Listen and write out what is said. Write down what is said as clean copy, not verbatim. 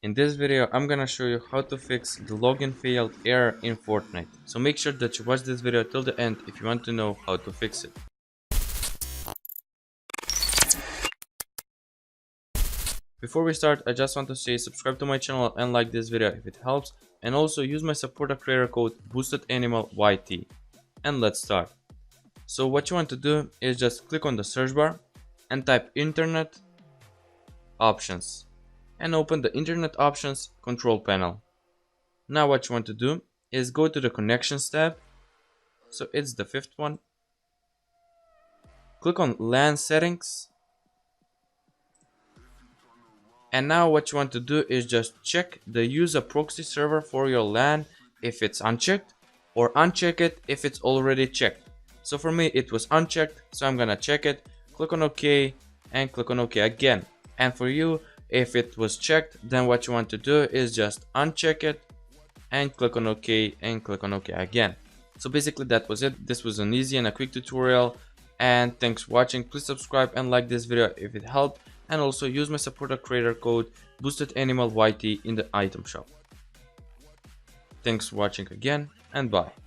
In this video, I'm gonna show you how to fix the login failed error in Fortnite. So make sure that you watch this video till the end if you want to know how to fix it. Before we start, I just want to say subscribe to my channel and like this video if it helps, and also use my supporter creator code BoostedAnimalYT. And let's start. So what you want to do is just click on the search bar and type internet options and open the internet options control panel. Now what you want to do is go to the connections tab, so it's the fifth one. Click on LAN settings, and now what you want to do is just check the use a proxy server for your LAN if it's unchecked, or uncheck it if it's already checked. So for me it was unchecked, so I'm gonna check it, click on OK and click on OK again. And for you, if it was checked, then what you want to do is just uncheck it and click on OK and click on OK again. So basically that was it. This was an easy and a quick tutorial, and thanks for watching. Please subscribe and like this video if it helped, and also use my supporter creator code BoostedAnimalYT in the item shop. Thanks for watching again, and bye.